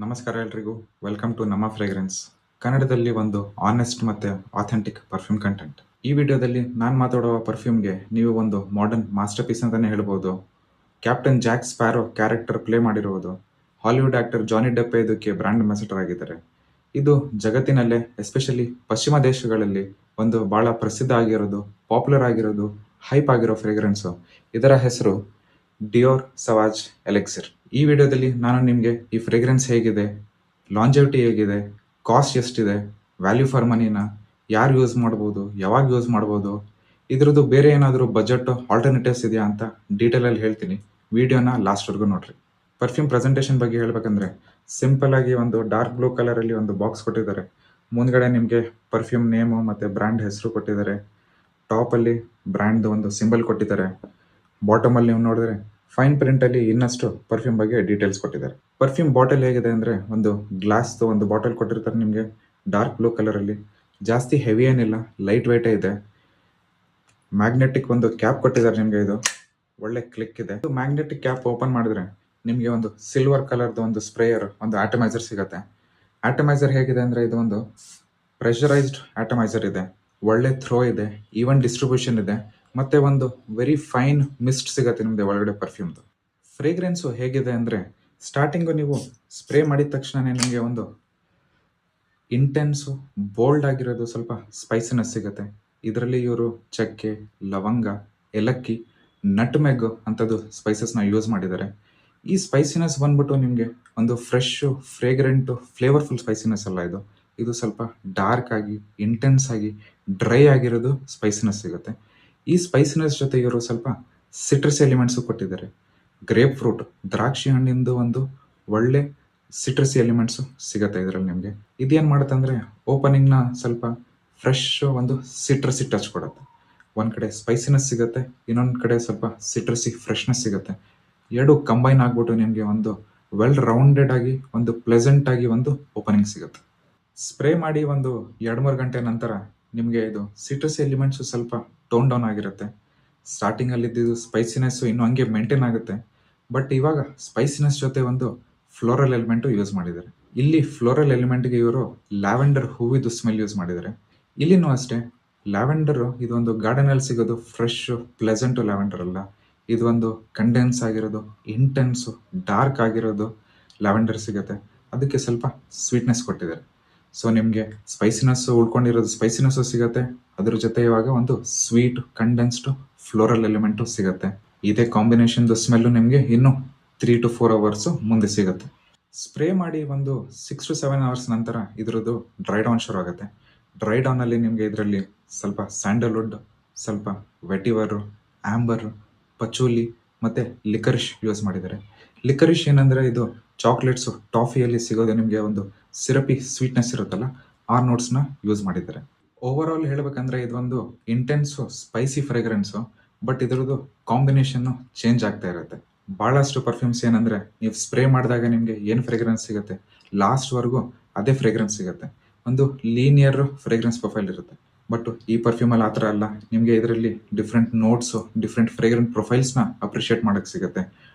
ನಮಸ್ಕಾರ ಎಲ್ರಿಗೂ. Welcome to ನಮ್ಮ ಫ್ರೇಗ್ರೆನ್ಸ್. ಕನ್ನಡದಲ್ಲಿ ಒಂದು ಆನೆಸ್ಟ್ ಮತ್ತೆ ಆಥೆಂಟಿಕ್ ಪರ್ಫ್ಯೂಮ್ ಕಂಟೆಂಟ್. ಈ ವಿಡಿಯೋದಲ್ಲಿ ನಾನು ಮಾತಾಡುವ ಪರ್ಫ್ಯೂಮ್ಗೆ ನೀವು ಒಂದು ಮಾಡರ್ನ್ ಮಾಸ್ಟರ್ ಪೀಸ್ ಅಂತಾನೆ ಹೇಳ್ಬೋದು. Captain Jack sparrow character play ಮಾಡಿರುವುದು. ಹಾಲಿವುಡ್ ಆಕ್ಟರ್ ಜಾನಿ ಡೆಪ್ ಇದಕ್ಕೆ ಬ್ರ್ಯಾಂಡ್ ಅಂಬಾಸಿಡರ್ ಆಗಿದ್ದಾರೆ. ಇದು ಜಗತ್ತಿನಲ್ಲೇ ಎಸ್ಪೆಷಲಿ ಪಶ್ಚಿಮ ದೇಶಗಳಲ್ಲಿ ಒಂದು ಬಹಳ ಪ್ರಸಿದ್ಧ ಆಗಿರೋದು, ಪಾಪ್ಯುಲರ್ ಆಗಿರೋದು, ಹೈಪ್ ಆಗಿರೋ ಫ್ರೇಗ್ರೆನ್ಸು. ಇದರ ಹೆಸರು ಡಿಯೋರ್ ಸವಾಜ್ ಎಲೆಕ್ಸಿರ್. ಈ ವಿಡಿಯೋದಲ್ಲಿ ನಾನು ನಿಮಗೆ ಈ ಫ್ರೇಗ್ರೆನ್ಸ್ ಹೇಗಿದೆ, ಲಾಂಜೆವಿಟಿ ಹೇಗಿದೆ, ಕಾಸ್ಟ್ ಎಷ್ಟಿದೆ, ವ್ಯಾಲ್ಯೂ ಫಾರ್ ಮನಿನ ಯಾರು ಯೂಸ್ ಮಾಡ್ಬೋದು, ಯಾವಾಗ ಯೂಸ್ ಮಾಡ್ಬೋದು, ಇದ್ರದ್ದು ಬೇರೆ ಏನಾದರೂ ಬಜೆಟ್ ಆಲ್ಟರ್ನೇಟಿವ್ಸ್ ಇದೆಯಾ ಅಂತ ಡೀಟೇಲಲ್ಲಿ ಹೇಳ್ತೀನಿ. ವಿಡಿಯೋನ ಲಾಸ್ಟ್ವರೆಗೂ ನೋಡ್ರಿ. ಪರ್ಫ್ಯೂಮ್ ಪ್ರೆಸೆಂಟೇಷನ್ ಬಗ್ಗೆ ಹೇಳ್ಬೇಕಂದ್ರೆ ಸಿಂಪಲ್ ಆಗಿ ಒಂದು ಡಾರ್ಕ್ ಬ್ಲೂ ಕಲರಲ್ಲಿ ಒಂದು ಬಾಕ್ಸ್ ಕೊಟ್ಟಿದ್ದಾರೆ. ಮುಂದ್ಗಡೆ ನಿಮಗೆ ಪರ್ಫ್ಯೂಮ್ ನೇಮು ಮತ್ತು ಬ್ರ್ಯಾಂಡ್ ಹೆಸರು ಕೊಟ್ಟಿದ್ದಾರೆ. ಟಾಪಲ್ಲಿ ಬ್ರ್ಯಾಂಡ್ ಒಂದು ಸಿಂಬಲ್ ಕೊಟ್ಟಿದ್ದಾರೆ. ಬಾಟಮಲ್ಲಿ ನೀವು ನೋಡಿದ್ರೆ ಫೈನ್ ಪ್ರಿಂಟಲ್ಲಿ ಇನ್ನಷ್ಟು ಪರ್ಫ್ಯೂಮ್ ಬಗ್ಗೆ ಡೀಟೇಲ್ಸ್ ಕೊಟ್ಟಿದ್ದಾರೆ. ಪರ್ಫ್ಯೂಮ್ ಬಾಟಲ್ ಹೇಗಿದೆ ಅಂದರೆ ಒಂದು ಗ್ಲಾಸ್ದು ಒಂದು ಬಾಟಲ್ ಕೊಟ್ಟಿರ್ತಾರೆ ನಿಮಗೆ, ಡಾರ್ಕ್ ಬ್ಲೂ ಕಲರಲ್ಲಿ. ಜಾಸ್ತಿ ಹೆವಿ ಏನಿಲ್ಲ, ಲೈಟ್ ವೆಯ್ಟೇ ಇದೆ. ಮ್ಯಾಗ್ನೆಟಿಕ್ ಒಂದು ಕ್ಯಾಪ್ ಕೊಟ್ಟಿದ್ದಾರೆ ನಿಮಗೆ. ಇದು ಒಳ್ಳೆ ಕ್ಲಿಕ್ ಇದೆ. ಮ್ಯಾಗ್ನೆಟಿಕ್ ಕ್ಯಾಪ್ ಓಪನ್ ಮಾಡಿದ್ರೆ ನಿಮಗೆ ಒಂದು ಸಿಲ್ವರ್ ಕಲರ್ದು ಒಂದು ಸ್ಪ್ರೇಯರ್, ಒಂದು ಆಟಮೈಸರ್ ಸಿಗುತ್ತೆ. ಆಟಮೈಸರ್ ಹೇಗಿದೆ ಅಂದರೆ ಇದು ಒಂದು ಪ್ರೆಷರೈಸ್ಡ್ ಆಟಮೈಸರ್ ಇದೆ, ಒಳ್ಳೆ ಥ್ರೋ ಇದೆ, ಈವನ್ ಡಿಸ್ಟ್ರಿಬ್ಯೂಷನ್ ಇದೆ, ಮತ್ತೆ ಒಂದು ವೆರಿ ಫೈನ್ ಮಿಸ್ಟ್ ಸಿಗುತ್ತೆ ನಿಮಗೆ ಒಳಗಡೆ ಪರ್ಫ್ಯೂಮ್ದು. ಫ್ರೇಗ್ರೆನ್ಸು ಹೇಗಿದೆ ಅಂದರೆ ಸ್ಟಾರ್ಟಿಂಗು ನೀವು ಸ್ಪ್ರೇ ಮಾಡಿದ ತಕ್ಷಣ ನಿಮಗೆ ಒಂದು ಇಂಟೆನ್ಸು ಬೋಲ್ಡ್ ಆಗಿರೋದು ಸ್ವಲ್ಪ ಸ್ಪೈಸಿನೆಸ್ ಸಿಗುತ್ತೆ. ಇದರಲ್ಲಿ ಇವರು ಚಕ್ಕೆ, ಲವಂಗ, ಏಲಕ್ಕಿ, ನಟ್ಮೆಗ್ ಅಂಥದ್ದು ಸ್ಪೈಸಸ್ನ ಯೂಸ್ ಮಾಡಿದ್ದಾರೆ. ಈ ಸ್ಪೈಸಿನೆಸ್ ಬಂದ್ಬಿಟ್ಟು ನಿಮಗೆ ಒಂದು ಫ್ರೆಶ್ಶು, ಫ್ರೇಗ್ರೆಂಟು, ಫ್ಲೇವರ್ಫುಲ್ ಸ್ಪೈಸಿನೆಸ್ ಅಲ್ಲ ಇದು. ಇದು ಸ್ವಲ್ಪ ಡಾರ್ಕ್ ಆಗಿ, ಇಂಟೆನ್ಸ್ ಆಗಿ, ಡ್ರೈ ಆಗಿರೋದು ಸ್ಪೈಸಿನೆಸ್ ಸಿಗುತ್ತೆ. ಈ ಸ್ಪೈಸಿನೆಸ್ ಜೊತೆ ಇವರು ಸ್ವಲ್ಪ ಸಿಟ್ರಸ್ ಎಲಿಮೆಂಟ್ಸು ಕೊಟ್ಟಿದ್ದಾರೆ. ಗ್ರೇಪ್ ಫ್ರೂಟ್, ದ್ರಾಕ್ಷಿ ಹಣ್ಣಿಂದು ಒಂದು ಒಳ್ಳೆ ಸಿಟ್ರಸ್ ಎಲಿಮೆಂಟ್ಸು ಸಿಗುತ್ತೆ ಇದರಲ್ಲಿ ನಿಮಗೆ. ಇದೇನು ಮಾಡುತ್ತೆ ಅಂದರೆ ಓಪನಿಂಗ್ನ ಸ್ವಲ್ಪ ಫ್ರೆಶ್ ಒಂದು ಸಿಟ್ರಸಿ ಟಚ್ ಕೊಡುತ್ತೆ. ಒಂದು ಕಡೆ ಸ್ಪೈಸಿನೆಸ್ ಸಿಗುತ್ತೆ, ಇನ್ನೊಂದು ಕಡೆ ಸ್ವಲ್ಪ ಸಿಟ್ರಸಿ ಫ್ರೆಶ್ನೆಸ್ ಸಿಗುತ್ತೆ. ಎರಡು ಕಂಬೈನ್ ಆಗ್ಬಿಟ್ಟು ನಿಮಗೆ ಒಂದು ವೆಲ್ ರೌಂಡೆಡ್ ಆಗಿ, ಒಂದು ಪ್ಲೆಸೆಂಟ್ ಆಗಿ ಒಂದು ಓಪನಿಂಗ್ ಸಿಗುತ್ತೆ. ಸ್ಪ್ರೇ ಮಾಡಿ ಒಂದು 2-3 ಗಂಟೆ ನಂತರ ನಿಮಗೆ ಇದು ಸಿಟ್ರಸ್ ಎಲಿಮೆಂಟ್ಸು ಸ್ವಲ್ಪ ಟೋನ್ ಡೌನ್ ಆಗಿರುತ್ತೆ. ಸ್ಟಾರ್ಟಿಂಗಲ್ಲಿ ಇದ್ದಿದ್ದು ಸ್ಪೈಸಿನೆಸ್ಸು ಇನ್ನೂ ಹಂಗೆ ಮೇಂಟೈನ್ ಆಗುತ್ತೆ. ಬಟ್ ಇವಾಗ ಸ್ಪೈಸಿನೆಸ್ ಜೊತೆ ಒಂದು ಫ್ಲೋರಲ್ ಎಲಿಮೆಂಟು ಯೂಸ್ ಮಾಡಿದ್ದಾರೆ. ಇಲ್ಲಿ ಫ್ಲೋರಲ್ ಎಲಿಮೆಂಟ್ಗೆ ಇವರು ಲ್ಯಾವೆಂಡರ್ ಹೂವಿದು ಸ್ಮೆಲ್ ಯೂಸ್ ಮಾಡಿದ್ದಾರೆ. ಇಲ್ಲಿನೂ ಅಷ್ಟೇ, ಲ್ಯಾವೆಂಡರು ಇದೊಂದು ಗಾರ್ಡನಲ್ಲಿ ಸಿಗೋದು ಫ್ರೆಶ್ ಪ್ಲೆಸೆಂಟು ಲ್ಯಾವೆಂಡರ್ ಅಲ್ಲ. ಇದು ಒಂದು ಕಂಡೆನ್ಸ್ ಆಗಿರೋದು, ಇಂಟೆನ್ಸು, ಡಾರ್ಕ್ ಆಗಿರೋದು ಲ್ಯಾವೆಂಡರ್ ಸಿಗುತ್ತೆ. ಅದಕ್ಕೆ ಸ್ವಲ್ಪ ಸ್ವೀಟ್ನೆಸ್ ಕೊಟ್ಟಿದ್ದಾರೆ. ಸೊ ನಿಮಗೆ ಸ್ಪೈಸಿನೆಸ್ಸು ಉಳ್ಕೊಂಡಿರೋದು ಸ್ಪೈಸಿನೆಸ್ಸು ಸಿಗುತ್ತೆ, ಅದ್ರ ಜೊತೆ ಇವಾಗ ಒಂದು ಸ್ವೀಟ್ ಕಂಡೆನ್ಸ್ಡು ಫ್ಲೋರಲ್ ಎಲಿಮೆಂಟು ಸಿಗುತ್ತೆ. ಇದೇ ಕಾಂಬಿನೇಷನ್ದು ಸ್ಮೆಲ್ಲು ನಿಮಗೆ ಇನ್ನೂ 3 to 4 ಅವರ್ಸು ಮುಂದೆ ಸಿಗುತ್ತೆ. ಸ್ಪ್ರೇ ಮಾಡಿ ಒಂದು 6 to 7 ಅವರ್ಸ್ ನಂತರ ಇದರದ್ದು ಡ್ರೈ ಡೌನ್ ಶುರು ಆಗುತ್ತೆ. ಡ್ರೈ ಡೌನಲ್ಲಿ ನಿಮಗೆ ಇದರಲ್ಲಿ ಸ್ವಲ್ಪ ಸ್ಯಾಂಡಲ್ವುಡ್, ಸ್ವಲ್ಪ ವೆಟಿವರು, ಆಂಬರ್, ಪಚೂಲಿ ಮತ್ತು ಲಿಕರಿಶ್ ಯೂಸ್ ಮಾಡಿದ್ದಾರೆ. ಲಿಕರಿಶ್ ಏನಂದರೆ ಇದು ಚಾಕ್ಲೇಟ್ಸು, ಟಾಫಿಯಲ್ಲಿ ಸಿಗೋದು ನಿಮಗೆ ಒಂದು ಸಿರಪಿ ಸ್ವೀಟ್ನೆಸ್ ಇರುತ್ತಲ್ಲ, ಆ ನೋಟ್ಸ್ನ ಯೂಸ್ ಮಾಡಿದ್ದಾರೆ. ಓವರ್ ಆಲ್ ಹೇಳಬೇಕಂದ್ರೆ ಇದೊಂದು ಇಂಟೆನ್ಸು ಸ್ಪೈಸಿ ಫ್ರೇಗ್ರೆನ್ಸು, ಬಟ್ ಇದರದ್ದು ಕಾಂಬಿನೇಷನ್ನು ಚೇಂಜ್ ಆಗ್ತಾ ಇರುತ್ತೆ. ಭಾಳಷ್ಟು ಪರ್ಫ್ಯೂಮ್ಸ್ ಏನಂದರೆ ನೀವು ಸ್ಪ್ರೇ ಮಾಡಿದಾಗ ನಿಮಗೆ ಏನು ಫ್ರೇಗ್ರೆನ್ಸ್ ಸಿಗುತ್ತೆ, ಲಾಸ್ಟ್ವರೆಗೂ ಅದೇ ಫ್ರೇಗ್ರೆನ್ಸ್ ಸಿಗುತ್ತೆ. ಒಂದು ಲೀನಿಯರ್ ಫ್ರೇಗ್ರೆನ್ಸ್ ಪ್ರೊಫೈಲ್ ಇರುತ್ತೆ. ಬಟ್ ಈ ಪರ್ಫ್ಯೂಮಲ್ಲಿ ಆ ಥರ ಅಲ್ಲ. ನಿಮಗೆ ಇದರಲ್ಲಿ ಡಿಫ್ರೆಂಟ್ ನೋಟ್ಸು, ಡಿಫ್ರೆಂಟ್ ಫ್ರೇಗ್ರೆಂಟ್ ಪ್ರೊಫೈಲ್ಸ್ನ ಅಪ್ರಿಷಿಯೇಟ್ ಮಾಡೋಕ್ಕೆ ಸಿಗುತ್ತೆ.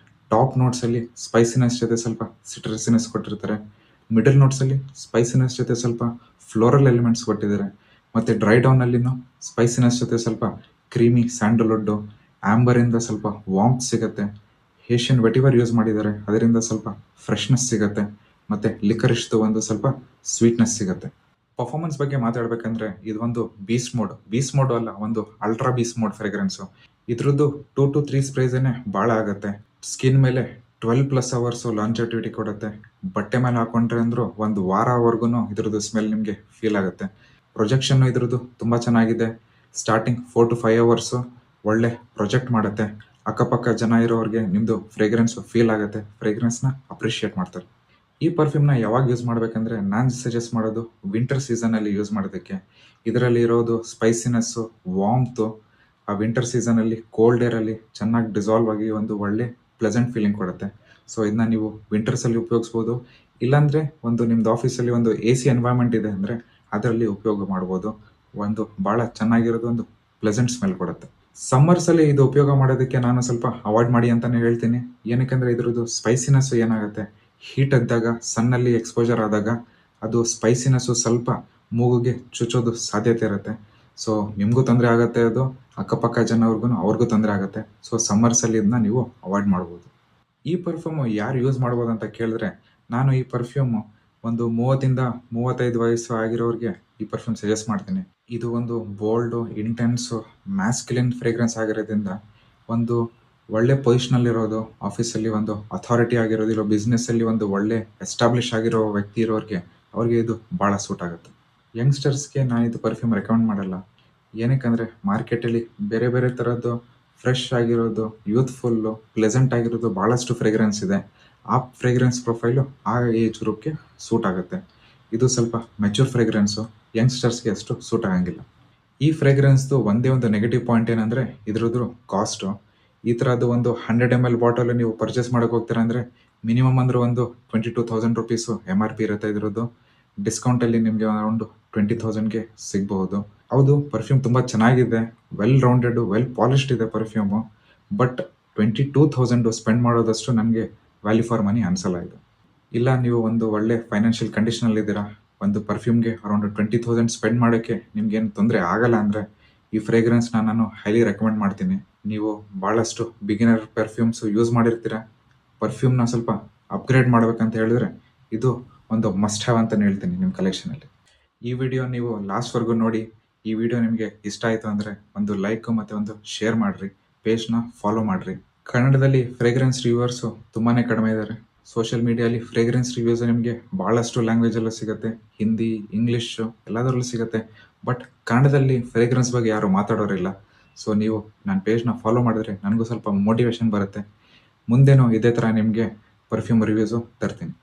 ಟಾಪ್ ನೋಟ್ಸಲ್ಲಿ ಸ್ಪೈಸಿನೆಸ್ ಜೊತೆ ಸ್ವಲ್ಪ ಸಿಟ್ರಸಿನೆಸ್ ಕೊಟ್ಟಿರ್ತಾರೆ. ಮಿಡಲ್ ನೋಟ್ಸಲ್ಲಿ ಸ್ಪೈಸಿನೆಸ್ ಜೊತೆ ಸ್ವಲ್ಪ ಫ್ಲೋರಲ್ ಎಲಿಮೆಂಟ್ಸ್ ಕೊಟ್ಟಿದ್ದಾರೆ. ಮತ್ತು ಡ್ರೈ ಡೌನಲ್ಲಿನೂ ಸ್ಪೈಸಿನೆಸ್ ಜೊತೆ ಸ್ವಲ್ಪ ಕ್ರೀಮಿ ಸ್ಯಾಂಡಲ್ವುಡ್ಡು, ಆಂಬರಿಂದ ಸ್ವಲ್ಪ ವಾಮ್ತ್ ಸಿಗುತ್ತೆ. ಏಷ್ಯನ್ ವೆಟಿವರ್ ಯೂಸ್ ಮಾಡಿದ್ದಾರೆ, ಅದರಿಂದ ಸ್ವಲ್ಪ ಫ್ರೆಶ್ನೆಸ್ ಸಿಗುತ್ತೆ. ಮತ್ತು ಲಿಕರಿಶ್ದು ಒಂದು ಸ್ವಲ್ಪ ಸ್ವೀಟ್ನೆಸ್ ಸಿಗುತ್ತೆ. ಪರ್ಫಾರ್ಮೆನ್ಸ್ ಬಗ್ಗೆ ಮಾತಾಡಬೇಕಂದ್ರೆ ಇದೊಂದು ಬೀಸ್ಟ್ ಮೋಡು ಅಲ್ಲ, ಒಂದು ಅಲ್ಟ್ರಾ ಬೀಸ್ಟ್ ಮೋಡ್ ಫ್ರೇಗ್ರೆನ್ಸು. ಇದ್ರದ್ದು 2 to 3 ಸ್ಪ್ರೇಸೇ ಭಾಳ ಆಗುತ್ತೆ. ಸ್ಕಿನ್ ಮೇಲೆ 12+ ಅವರ್ಸು ಲಾಂಜೆಟಿವಿಟಿ ಕೊಡುತ್ತೆ. ಬಟ್ಟೆ ಮೇಲೆ ಹಾಕೊಂಡ್ರೆ ಅಂದರೂ ಒಂದು ವಾರವರೆಗೂ ಇದ್ರದ್ದು ಸ್ಮೆಲ್ ನಿಮಗೆ ಫೀಲ್ ಆಗುತ್ತೆ. ಪ್ರೊಜೆಕ್ಷನ್ನು ಇದ್ರದ್ದು ತುಂಬ ಚೆನ್ನಾಗಿದೆ. ಸ್ಟಾರ್ಟಿಂಗ್ 4 to 5 ಅವರ್ಸು ಒಳ್ಳೆ ಪ್ರೊಜೆಕ್ಟ್ ಮಾಡುತ್ತೆ. ಅಕ್ಕಪಕ್ಕ ಜನ ಇರೋರಿಗೆ ನಿಮ್ಮದು ಫ್ರೇಗ್ರೆನ್ಸು ಫೀಲ್ ಆಗುತ್ತೆ, ಫ್ರೇಗ್ರೆನ್ಸ್ನ ಅಪ್ರಿಷಿಯೇಟ್ ಮಾಡ್ತಾರೆ. ಈ ಪರ್ಫ್ಯೂಮ್ನ ಯಾವಾಗ ಯೂಸ್ ಮಾಡಬೇಕಂದ್ರೆ ನಾನು ಸಜೆಸ್ಟ್ ಮಾಡೋದು ವಿಂಟರ್ ಸೀಸನಲ್ಲಿ ಯೂಸ್ ಮಾಡೋದಕ್ಕೆ. ಇದರಲ್ಲಿ ಇರೋದು ಸ್ಪೈಸಿನೆಸ್ಸು, ವಾಮ್ತು ಆ ವಿಂಟರ್ ಸೀಸನಲ್ಲಿ ಕೋಲ್ಡ್ ಏರಲ್ಲಿ ಚೆನ್ನಾಗಿ ಡಿಸಾಲ್ವ್ ಆಗಿ ಒಂದು ಒಳ್ಳೆ ಪ್ಲೆಸೆಂಟ್ ಫೀಲಿಂಗ್ ಕೊಡುತ್ತೆ. ಸೊ ಇದನ್ನ ನೀವು ವಿಂಟರ್ಸಲ್ಲಿ ಉಪಯೋಗಿಸ್ಬೋದು. ಇಲ್ಲಾಂದರೆ ಒಂದು ನಿಮ್ಮದು ಆಫೀಸಲ್ಲಿ ಒಂದು AC ಎನ್ವೈರ್ಮೆಂಟ್ ಇದೆ ಅಂದರೆ ಅದರಲ್ಲಿ ಉಪಯೋಗ ಮಾಡ್ಬೋದು. ಒಂದು ಭಾಳ ಚೆನ್ನಾಗಿರೋದು, ಒಂದು ಪ್ಲೆಸೆಂಟ್ ಸ್ಮೆಲ್ ಕೊಡುತ್ತೆ. ಸಮ್ಮರ್ಸಲ್ಲಿ ಇದು ಉಪಯೋಗ ಮಾಡೋದಕ್ಕೆ ನಾನು ಸ್ವಲ್ಪ ಅವಾಯ್ಡ್ ಮಾಡಿ ಅಂತಲೇ ಹೇಳ್ತೀನಿ. ಏನಕ್ಕೆಂದರೆ ಇದ್ರದ್ದು ಸ್ಪೈಸಿನೆಸ್ಸು ಏನಾಗುತ್ತೆ, ಹೀಟ್ ಇದ್ದಾಗ ಸನ್ನಲ್ಲಿ ಎಕ್ಸ್ಪೋಜರ್ ಆದಾಗ ಅದು ಸ್ಪೈಸಿನೆಸ್ಸು ಸ್ವಲ್ಪ ಮೂಗಿಗೆ ಚುಚ್ಚೋದು ಸಾಧ್ಯತೆ ಇರುತ್ತೆ. ಸೊ ನಿಮಗೂ ತೊಂದರೆ ಆಗುತ್ತೆ, ಅದು ಅಕ್ಕಪಕ್ಕ ಜನವ್ರಿಗೂ ಅವ್ರಿಗೂ ತೊಂದರೆ ಆಗುತ್ತೆ. ಸೊ ಸಮ್ಮರ್ಸಲ್ಲಿ ಇದನ್ನ ನೀವು ಅವಾಯ್ಡ್ ಮಾಡ್ಬೋದು. ಈ ಪರ್ಫ್ಯೂಮು ಯಾರು ಯೂಸ್ ಮಾಡ್ಬೋದು ಅಂತ ಕೇಳಿದ್ರೆ, ನಾನು ಈ ಪರ್ಫ್ಯೂಮು ಒಂದು 30-35 ವಯಸ್ಸು ಆಗಿರೋರಿಗೆ ಈ ಪರ್ಫ್ಯೂಮ್ ಸಜೆಸ್ಟ್ ಮಾಡ್ತೀನಿ. ಇದು ಒಂದು ಬೋಲ್ಡು, ಇಂಟೆನ್ಸು, ಮ್ಯಾಸ್ಕ್ಯುಲಿನ್ ಫ್ರೇಗ್ರೆನ್ಸ್ ಆಗಿರೋದ್ರಿಂದ ಒಂದು ಒಳ್ಳೆ ಪೊಸಿಷನಲ್ಲಿರೋದು, ಆಫೀಸಲ್ಲಿ ಒಂದು ಅಥಾರಿಟಿ ಆಗಿರೋದು, ಇಲ್ಲ ಬಿಸ್ನೆಸ್ಸಲ್ಲಿ ಒಂದು ಒಳ್ಳೆ ಎಸ್ಟಾಬ್ಲಿಷ್ ಆಗಿರೋ ವ್ಯಕ್ತಿ ಇರೋರಿಗೆ ಅವ್ರಿಗೆ ಇದು ಭಾಳ ಸೂಟ್ ಆಗುತ್ತೆ. ಯಂಗ್ಸ್ಟರ್ಸ್ಗೆ ನಾನು ಇದು ಪರ್ಫ್ಯೂಮ್ ರೆಕಮೆಂಡ್ ಮಾಡಲ್ಲ. ಏನಕ್ಕಂದರೆ ಮಾರ್ಕೆಟಲ್ಲಿ ಬೇರೆ ಬೇರೆ ಥರದ್ದು ಫ್ರೆಶ್ ಆಗಿರೋದು, ಯೂತ್ಫುಲ್ಲು, ಪ್ಲೆಸೆಂಟ್ ಆಗಿರೋದು ಭಾಳಷ್ಟು ಫ್ರೇಗ್ರೆನ್ಸ್ ಇದೆ. ಆ ಫ್ರೇಗ್ರೆನ್ಸ್ ಪ್ರೊಫೈಲು ಆ ಏಜ್ ಗ್ರೂಪ್ಗೆ ಸೂಟ್ ಆಗುತ್ತೆ. ಇದು ಸ್ವಲ್ಪ ಮೆಚ್ಯೂರ್ ಫ್ರೇಗ್ರೆನ್ಸು, ಯಂಗ್ಸ್ಟರ್ಸ್ಗೆ ಅಷ್ಟು ಸೂಟ್ ಆಗಂಗಿಲ್ಲ. ಈ ಫ್ರೇಗ್ರೆನ್ಸ್ದು ಒಂದೇ ಒಂದು ನೆಗೆಟಿವ್ ಪಾಯಿಂಟ್ ಏನಂದರೆ ಇದ್ರದ್ದು ಕಾಸ್ಟು. ಈ ಥರದ್ದು ಒಂದು 100 ml ಬಾಟಲ್ ನೀವು ಪರ್ಚೇಸ್ ಮಾಡೋಕೆ ಹೋಗ್ತೀರಾ ಅಂದರೆ ಮಿನಿಮಮ್ ಅಂದ್ರೆ ಒಂದು 22,000 ರುಪೀಸು MRP ಇರುತ್ತೆ. ಇದ್ರದ್ದು ಡಿಸ್ಕೌಂಟಲ್ಲಿ ನಿಮಗೆ ಅರೌಂಡ್ 20,000ಗೆ ಸಿಗಬಹುದು. ಹೌದು, ಪರ್ಫ್ಯೂಮ್ ತುಂಬ ಚೆನ್ನಾಗಿದೆ, ವೆಲ್ ರೌಂಡೆಡು, ವೆಲ್ ಪಾಲಿಶ್ಡ್ ಇದೆ ಪರ್ಫ್ಯೂಮು. ಬಟ್ 22,000 ಸ್ಪೆಂಡ್ ಮಾಡೋದಷ್ಟು ನನಗೆ ವ್ಯಾಲ್ಯೂ ಫಾರ್ ಮನಿ ಅನಿಸಲ್ಲ ಇದು. ಇಲ್ಲ ನೀವು ಒಂದು ಒಳ್ಳೆ ಫೈನಾನ್ಷಿಯಲ್ ಕಂಡೀಷನಲ್ಲಿದ್ದೀರಾ, ಒಂದು ಪರ್ಫ್ಯೂಮ್ಗೆ ಅರೌಂಡ್ 20,000 ಸ್ಪೆಂಡ್ ಮಾಡೋಕ್ಕೆ ನಿಮ್ಗೇನು ತೊಂದರೆ ಆಗಲ್ಲ ಅಂದರೆ ಈ ಫ್ರೇಗ್ರೆನ್ಸ್ನ ನಾನು ಹೈಲಿ ರೆಕಮೆಂಡ್ ಮಾಡ್ತೀನಿ. ನೀವು ಭಾಳಷ್ಟು ಬಿಗಿನರ್ ಪರ್ಫ್ಯೂಮ್ಸು ಯೂಸ್ ಮಾಡಿರ್ತೀರ, ಪರ್ಫ್ಯೂಮ್ನ ಸ್ವಲ್ಪ ಅಪ್ಗ್ರೇಡ್ ಮಾಡ್ಬೇಕಂತ ಹೇಳಿದ್ರೆ ಇದು ಒಂದು ಮಸ್ಟ್ ಹ್ಯಾವ್ ಅಂತಲೇ ಹೇಳ್ತೀನಿ ನಿಮ್ಮ ಕಲೆಕ್ಷನಲ್ಲಿ. ಈ ವಿಡಿಯೋ ನೀವು ಲಾಸ್ಟ್ವರೆಗೂ ನೋಡಿ. ಈ ವಿಡಿಯೋ ನಿಮಗೆ ಇಷ್ಟ ಆಯಿತು ಅಂದರೆ ಒಂದು ಲೈಕು ಮತ್ತು ಒಂದು ಶೇರ್ ಮಾಡಿರಿ, ಪೇಜ್ನ ಫಾಲೋ ಮಾಡಿರಿ. ಕನ್ನಡದಲ್ಲಿ ಫ್ರೇಗ್ರೆನ್ಸ್ ರಿವ್ಯೂವರ್ಸು ತುಂಬಾ ಕಡಿಮೆ ಇದ್ದಾರೆ. ಸೋಷಿಯಲ್ ಮೀಡಿಯಾಲಿ ಫ್ರೇಗ್ರೆನ್ಸ್ ರಿವ್ಯೂಸ್ ನಿಮಗೆ ಭಾಳಷ್ಟು ಲ್ಯಾಂಗ್ವೇಜಲ್ಲೂ ಸಿಗುತ್ತೆ, ಹಿಂದಿ, ಇಂಗ್ಲೀಷು ಎಲ್ಲದರಲ್ಲೂ ಸಿಗುತ್ತೆ. ಬಟ್ ಕನ್ನಡದಲ್ಲಿ ಫ್ರೇಗ್ರೆನ್ಸ್ ಬಗ್ಗೆ ಯಾರು ಮಾತಾಡೋರಿಲ್ಲ. ಸೊ ನೀವು ನನ್ನ ಪೇಜ್ನ ಫಾಲೋ ಮಾಡಿದ್ರೆ ನನಗೂ ಸ್ವಲ್ಪ ಮೋಟಿವೇಶನ್ ಬರುತ್ತೆ. ಮುಂದೇನೂ ಇದೇ ಥರ ನಿಮಗೆ ಪರ್ಫ್ಯೂಮ್ ರಿವ್ಯೂಸು ತರ್ತೀನಿ.